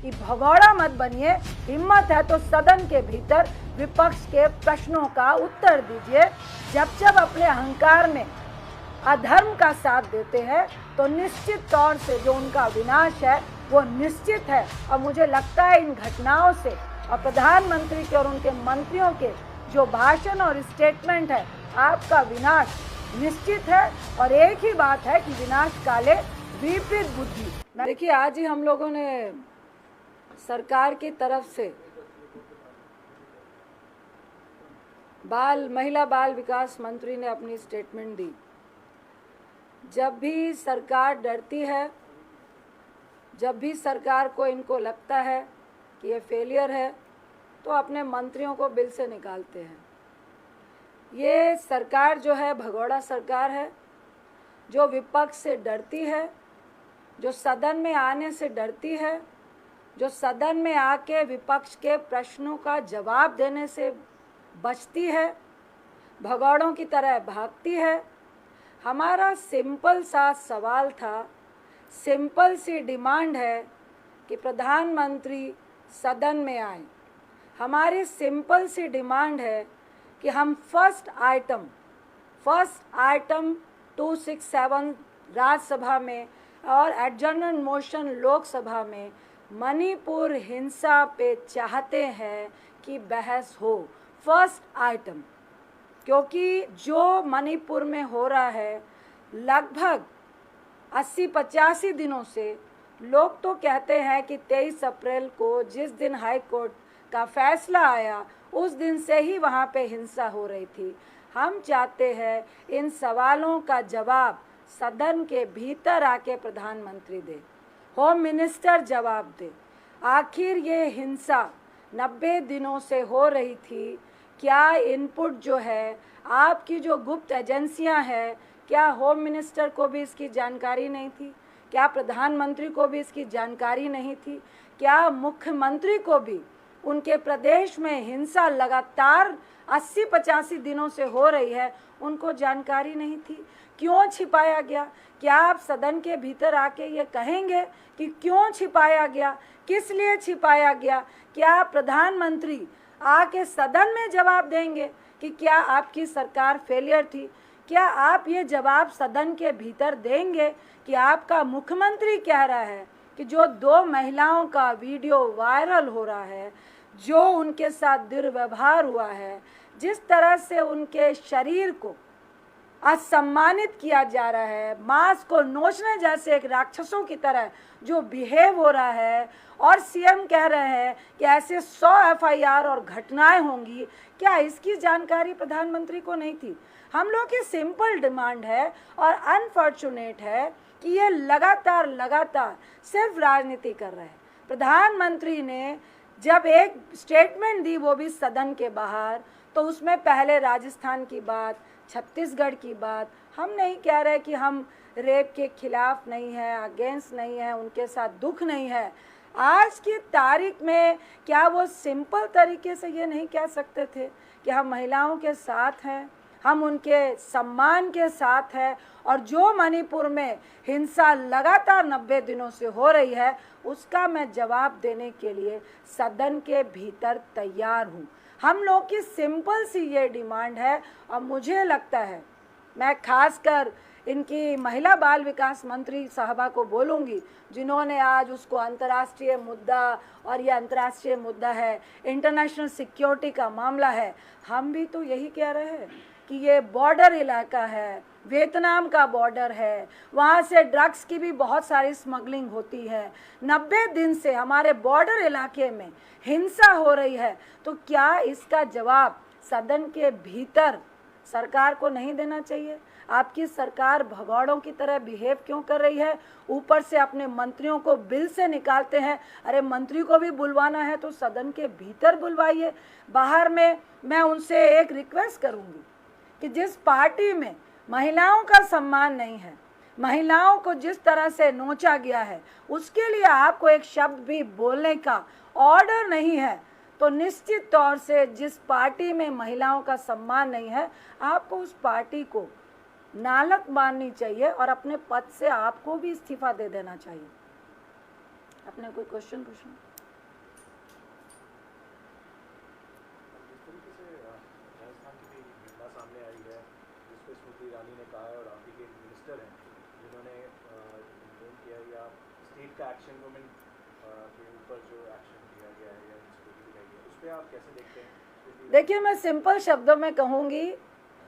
कि भगोड़ा मत बनिए, हिम्मत है तो सदन के भीतर विपक्ष के प्रश्नों का उत्तर दीजिए। जब अपने अहंकार में अधर्म का साथ देते हैं तो निश्चित तौर से जो उनका विनाश है वो निश्चित है। और मुझे लगता है इन घटनाओं से और प्रधानमंत्री के और उनके मंत्रियों के जो भाषण और स्टेटमेंट है, आपका विनाश निश्चित है। और एक ही बात है कि विनाश काले विपरीत बुद्धि। देखिए, आज ही हम लोगों ने सरकार की तरफ से महिला बाल विकास मंत्री ने अपनी स्टेटमेंट दी। जब भी सरकार डरती है, जब भी सरकार को इनको लगता है कि ये फेलियर है, तो अपने मंत्रियों को बिल से निकालते हैं। ये सरकार जो है भगोड़ा सरकार है, जो विपक्ष से डरती है, जो सदन में आने से डरती है, जो सदन में आके विपक्ष के प्रश्नों का जवाब देने से बचती है, भगौड़ों की तरह भागती है। हमारा सिंपल सा सवाल था, सिंपल सी डिमांड है कि प्रधानमंत्री सदन में आए। हमारी सिंपल सी डिमांड है कि हम फर्स्ट आइटम 267 राज्यसभा में और एडजर्नमेंट मोशन लोकसभा में मणिपुर हिंसा पे चाहते हैं कि बहस हो। फर्स्ट आइटम, क्योंकि जो मणिपुर में हो रहा है लगभग 80-85 दिनों से, लोग तो कहते हैं कि 23 अप्रैल को जिस दिन हाई कोर्ट का फैसला आया उस दिन से ही वहाँ पे हिंसा हो रही थी। हम चाहते हैं इन सवालों का जवाब सदन के भीतर आके प्रधानमंत्री दे, होम मिनिस्टर जवाब दे। आखिर ये हिंसा 90 दिनों से हो रही थी, क्या इनपुट जो है आपकी जो गुप्त एजेंसियां हैं, क्या होम मिनिस्टर को भी इसकी जानकारी नहीं थी? क्या प्रधानमंत्री को भी इसकी जानकारी नहीं थी? क्या मुख्यमंत्री को भी उनके प्रदेश में हिंसा लगातार 80-85 दिनों से हो रही है, उनको जानकारी नहीं थी? क्यों छिपाया गया? क्या आप सदन के भीतर आके ये कहेंगे कि क्यों छिपाया गया, किस लिए छिपाया गया? क्या प्रधानमंत्री आके सदन में जवाब देंगे कि क्या आपकी सरकार फेलियर थी? क्या आप ये जवाब सदन के भीतर देंगे कि आपका मुख्यमंत्री कह रहा है कि जो 2 महिलाओं का वीडियो वायरल हो रहा है, जो उनके साथ दुर्व्यवहार हुआ है, जिस तरह से उनके शरीर को असम्मानित किया जा रहा है, मांस को नोचने जैसे एक राक्षसों की तरह जो बिहेव हो रहा है, और सीएम कह रहे हैं कि ऐसे 100 एफआईआर और घटनाएं होंगी, क्या इसकी जानकारी प्रधानमंत्री को नहीं थी? हम लोग की सिंपल डिमांड है और अनफॉर्चुनेट है कि ये लगातार सिर्फ राजनीति कर रहे हैं। प्रधानमंत्री ने जब एक स्टेटमेंट दी, वो भी सदन के बाहर, तो उसमें पहले राजस्थान की बात, छत्तीसगढ़ की बात, हम नहीं कह रहे कि हम रेप के खिलाफ नहीं है, अगेंस्ट नहीं है, उनके साथ दुख नहीं है। आज की तारीख में क्या वो सिंपल तरीके से ये नहीं कह सकते थे कि हम महिलाओं के साथ हैं, हम उनके सम्मान के साथ हैं, और जो मणिपुर में हिंसा लगातार 90 दिनों से हो रही है उसका मैं जवाब देने के लिए सदन के भीतर तैयार हूँ। हम लोग की सिंपल सी ये डिमांड है। और मुझे लगता है, मैं खासकर इनकी महिला बाल विकास मंत्री साहबा को बोलूँगी, जिन्होंने आज उसको अंतर्राष्ट्रीय मुद्दा, और ये अंतर्राष्ट्रीय मुद्दा है, इंटरनेशनल सिक्योरिटी का मामला है। हम भी तो यही कह रहे हैं कि ये बॉर्डर इलाका है, वियतनाम का बॉर्डर है, वहाँ से ड्रग्स की भी बहुत सारी स्मगलिंग होती है। 90 दिन से हमारे बॉर्डर इलाके में हिंसा हो रही है, तो क्या इसका जवाब सदन के भीतर सरकार को नहीं देना चाहिए? आपकी सरकार भगौड़ों की तरह बिहेव क्यों कर रही है? ऊपर से अपने मंत्रियों को बिल से निकालते हैं। अरे मंत्री को भी बुलवाना है तो सदन के भीतर बुलवाइए। बाहर में मैं उनसे एक रिक्वेस्ट करूंगी कि जिस पार्टी में महिलाओं का सम्मान नहीं है, महिलाओं को जिस तरह से नोचा गया है, उसके लिए आपको एक शब्द भी बोलने का ऑर्डर नहीं है, तो निश्चित तौर से जिस पार्टी में महिलाओं का सम्मान नहीं है, आपको उस पार्टी को नालक माननी चाहिए और अपने पद से आपको भी इस्तीफा दे देना चाहिए। अपने कोई क्वेश्चन पूछना? स्मृति ईरानी ने कहा है और आप ही के मिनिस्टर हैं जिन्होंने कंप्लेन किया या स्टेट का एक्शन गवर्नमेंट के ऊपर जो एक्शन लिया गया है या इंस्पेक्शन लिया गया उस पर आप कैसे देखते हैं? देखिए, मैं सिंपल शब्दों में कहूँगी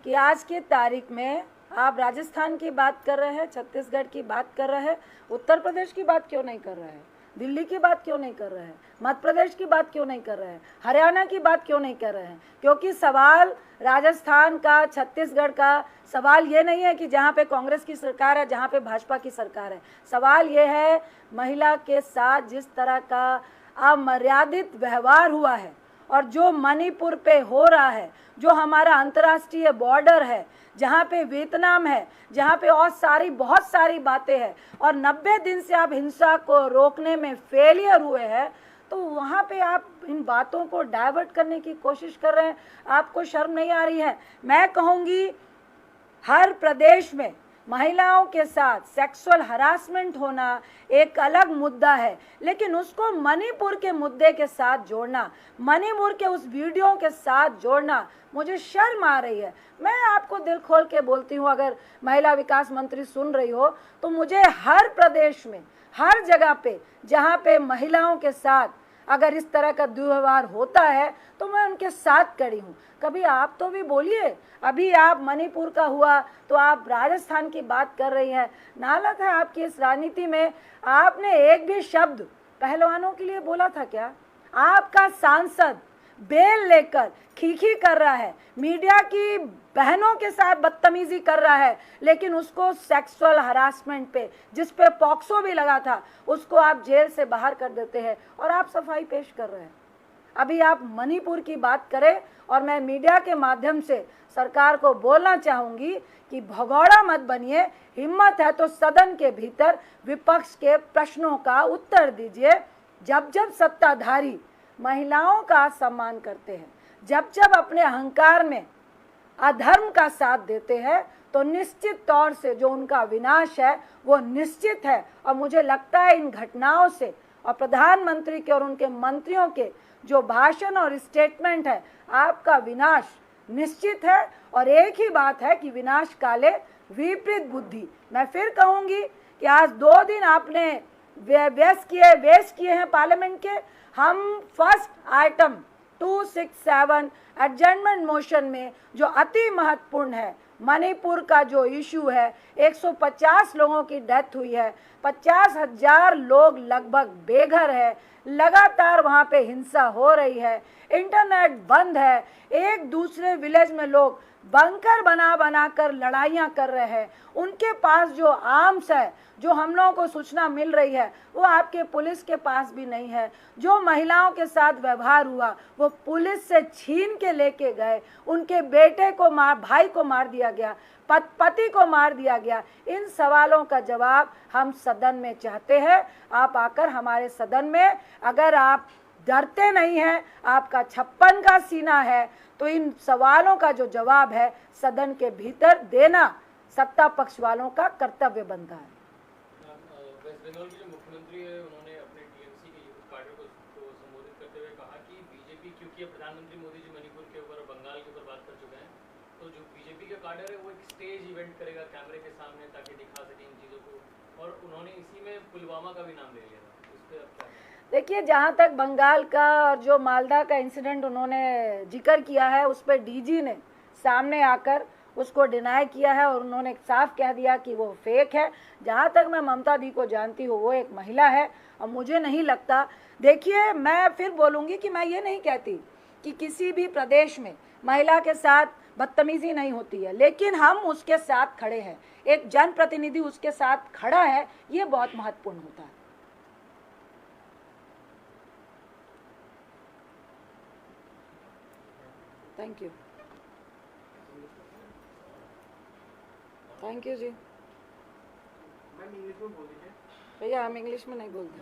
कि आज की तारीख में आप राजस्थान की बात कर रहे हैं, छत्तीसगढ़ की बात कर रहे हैं, उत्तर प्रदेश की बात क्यों नहीं कर रहे हैं, दिल्ली की बात क्यों नहीं कर रहे हैं, मध्य प्रदेश की बात क्यों नहीं कर रहे हैं, हरियाणा की बात क्यों नहीं कर रहे हैं? क्योंकि सवाल राजस्थान का, छत्तीसगढ़ का सवाल ये नहीं है कि जहाँ पे कांग्रेस की सरकार है, जहाँ पे भाजपा की सरकार है। सवाल ये है महिला के साथ जिस तरह का अमर्यादित व्यवहार हुआ है और जो मणिपुर पे हो रहा है, जो हमारा अंतर्राष्ट्रीय बॉर्डर है, जहाँ पे वियतनाम है, जहाँ पे और बहुत सारी बातें हैं और 90 दिन से आप हिंसा को रोकने में फेलियर हुए हैं, तो वहाँ पे आप इन बातों को डाइवर्ट करने की कोशिश कर रहे हैं। आपको शर्म नहीं आ रही है? मैं कहूँगी हर प्रदेश में महिलाओं के साथ सेक्सुअल हरासमेंट होना एक अलग मुद्दा है, लेकिन उसको मणिपुर के मुद्दे के साथ जोड़ना, मणिपुर के उस वीडियो के साथ जोड़ना, मुझे शर्म आ रही है। मैं आपको दिल खोल के बोलती हूँ, अगर महिला विकास मंत्री सुन रही हो तो मुझे हर प्रदेश में, हर जगह पे जहाँ पे महिलाओं के साथ अगर इस तरह का दुर्व्यवहार होता है तो मैं उनके साथ खड़ी हूँ। कभी आप तो भी बोलिए। अभी आप मणिपुर का हुआ तो आप राजस्थान की बात कर रही हैं। नालत है आपकी इस राजनीति में। आपने एक भी शब्द पहलवानों के लिए बोला था क्या? आपका सांसद बेल लेकर खीखी कर रहा है, मीडिया की बहनों के साथ बदतमीजी कर रहा है, लेकिन उसको सेक्सुअल हरासमेंट पे, जिस पे पॉक्सो भी लगा था, उसको आप जेल से बाहर कर देते हैं और आप सफाई पेश कर रहे हैं। अभी आप मणिपुर की बात करें और मैं मीडिया के माध्यम से सरकार को बोलना चाहूँगी कि भगौड़ा मत बनिए। हिम्मत है तो सदन के भीतर विपक्ष के प्रश्नों का उत्तर दीजिए। जब जब सत्ताधारी महिलाओं का सम्मान करते हैं, जब जब अपने अहंकार में अधर्म का साथ देते हैं, तो निश्चित तौर से जो उनका विनाश है वो निश्चित है। और मुझे लगता है इन घटनाओं से और प्रधानमंत्री के और उनके मंत्रियों के जो भाषण और स्टेटमेंट है, आपका विनाश निश्चित है। और एक ही बात है कि विनाश काले विपरीत बुद्धि। मैं फिर कहूँगी कि आज 2 दिन आपने वेस्ट किए हैं पार्लियामेंट के। हम फर्स्ट आइटम 267 एडजर्नमेंट मोशन में जो अति महत्वपूर्ण है, मणिपुर का जो इशू है, 150 लोगों की डेथ हुई है, 50,000 लोग लगभग बेघर है, लगातार वहाँ पे हिंसा हो रही है, इंटरनेट बंद है, एक दूसरे विलेज में लोग बंकर बना कर लड़ाइयाँ कर रहे हैं। उनके पास जो आर्म्स है, जो हम लोगों को सूचना मिल रही है, वो आपके पुलिस के पास भी नहीं है। जो महिलाओं के साथ व्यवहार हुआ वो पुलिस से छीन के लेके गए। उनके बेटे को भाई को मार दिया गया, पति को मार दिया गया। इन सवालों का जवाब हम सदन में चाहते हैं। आप आकर हमारे सदन में, अगर आप डरते नहीं हैं, आपका 56 का सीना है, तो इन सवालों का जो जवाब है सदन के भीतर देना सत्ता पक्ष वालों का कर्तव्य बनता है। वेस्ट बंगाल के जो मुख्यमंत्री है, उन्होंने अपने टीएमसी के यूथ कार्डर को संबोधित करते हुए कहा कि बीजेपी, क्योंकि प्रधानमंत्री मोदी जी मणिपुर के ऊपर और बंगाल के ऊपर बात कर चुके हैं, तो जो बीजेपी का कार्डर है वो एक स्टेज इवेंट करेगा कैमरे के सामने ताकि दिखा सके इन चीज़ों को। और उन्होंने इसी में पुलवामा का भी नाम ले लिया था। इस पर अब क्या? देखिए, जहाँ तक बंगाल का और जो मालदा का इंसिडेंट उन्होंने जिक्र किया है, उस पर डीजी ने सामने आकर उसको डिनाई किया है और उन्होंने साफ कह दिया कि वो फेक है। जहाँ तक मैं ममता दी को जानती हूँ, वो एक महिला है और मुझे नहीं लगता। देखिए, मैं फिर बोलूँगी कि मैं ये नहीं कहती कि किसी भी प्रदेश में महिला के साथ बदतमीजी नहीं होती है, लेकिन हम उसके साथ खड़े हैं, एक जनप्रतिनिधि उसके साथ खड़ा है, ये बहुत महत्वपूर्ण होता है। Thank you, thank you ji. Ma'am English में बोल दीजिए। भैया हम इंग्लिश में नहीं बोलते।